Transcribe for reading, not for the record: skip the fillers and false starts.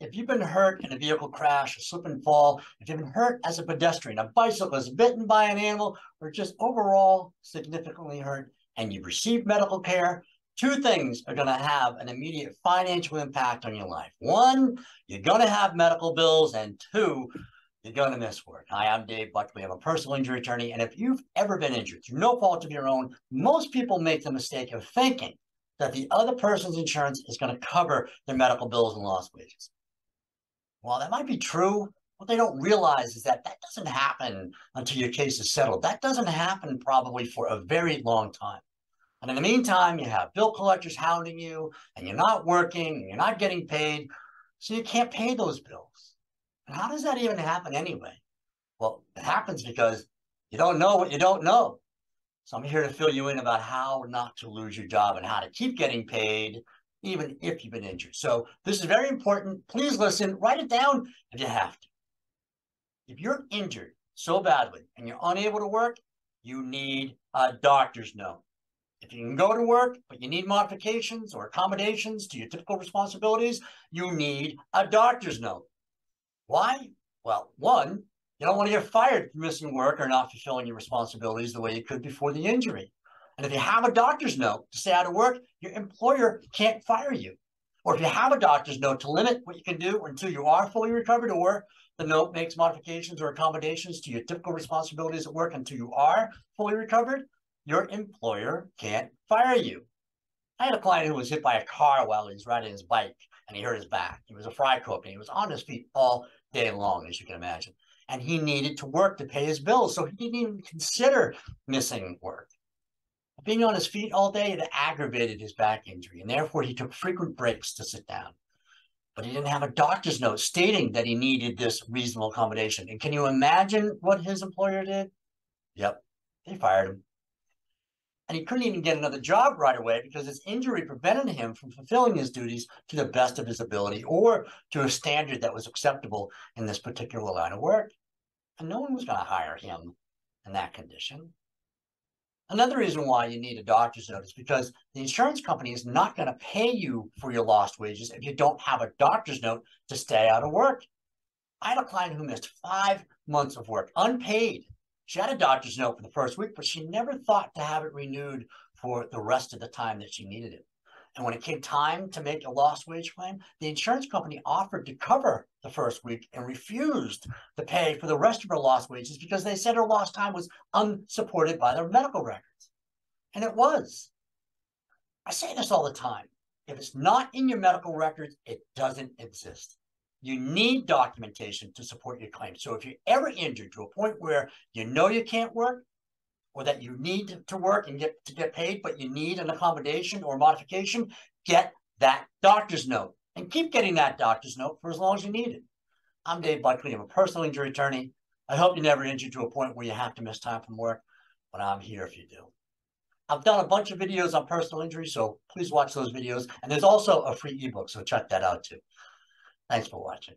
if you've been hurt in a vehicle crash, a slip and fall, if you've been hurt as a pedestrian, a bicyclist, bitten by an animal, or just overall significantly hurt, and you've received medical care, two things are going to have an immediate financial impact on your life. One, you're going to have medical bills, and two, you're going to miss work. Hi, I'm Dave Buckley. I'm a personal injury attorney, and if you've ever been injured through no fault of your own, most people make the mistake of thinking that the other person's insurance is going to cover their medical bills and lost wages. While that might be true, what they don't realize is that that doesn't happen until your case is settled. That doesn't happen probably for a very long time. And in the meantime, you have bill collectors hounding you, and you're not working, and you're not getting paid, so you can't pay those bills. And how does that even happen anyway? Well, it happens because you don't know what you don't know. So I'm here to fill you in about how not to lose your job and how to keep getting paid, even if you've been injured. So this is very important. Please listen, write it down if you have to. If you're injured so badly and you're unable to work, you need a doctor's note. If you can go to work, but you need modifications or accommodations to your typical responsibilities, you need a doctor's note. Why? Well, one, you don't want to get fired for missing work or not fulfilling your responsibilities the way you could before the injury. And if you have a doctor's note to stay out of work, your employer can't fire you. Or if you have a doctor's note to limit what you can do until you are fully recovered, or the note makes modifications or accommodations to your typical responsibilities at work until you are fully recovered, your employer can't fire you. I had a client who was hit by a car while he was riding his bike and he hurt his back. He was a fry cook and he was on his feet all day long, as you can imagine. And he needed to work to pay his bills, so he didn't even consider missing work. Being on his feet all day, it aggravated his back injury, and therefore he took frequent breaks to sit down. But he didn't have a doctor's note stating that he needed this reasonable accommodation. And can you imagine what his employer did? Yep, they fired him. And he couldn't even get another job right away because his injury prevented him from fulfilling his duties to the best of his ability or to a standard that was acceptable in this particular line of work. And no one was going to hire him in that condition. Another reason why you need a doctor's note is because the insurance company is not going to pay you for your lost wages if you don't have a doctor's note to stay out of work. I had a client who missed 5 months of work, unpaid. She had a doctor's note for the first week, but she never thought to have it renewed for the rest of the time that she needed it. And when it came time to make a lost wage claim, the insurance company offered to cover the first week and refused to pay for the rest of her lost wages because they said her lost time was unsupported by their medical records. And it was. I say this all the time. If it's not in your medical records, it doesn't exist. You need documentation to support your claim. So if you're ever injured to a point where you know you can't work, or that you need to work and get paid, but you need an accommodation or modification, get that doctor's note and keep getting that doctor's note for as long as you need it. I'm Dave Buckley. I'm a personal injury attorney. I hope you're never injured to a point where you have to miss time from work, but I'm here if you do. I've done a bunch of videos on personal injury, so please watch those videos. And there's also a free ebook, so check that out too. Thanks for watching.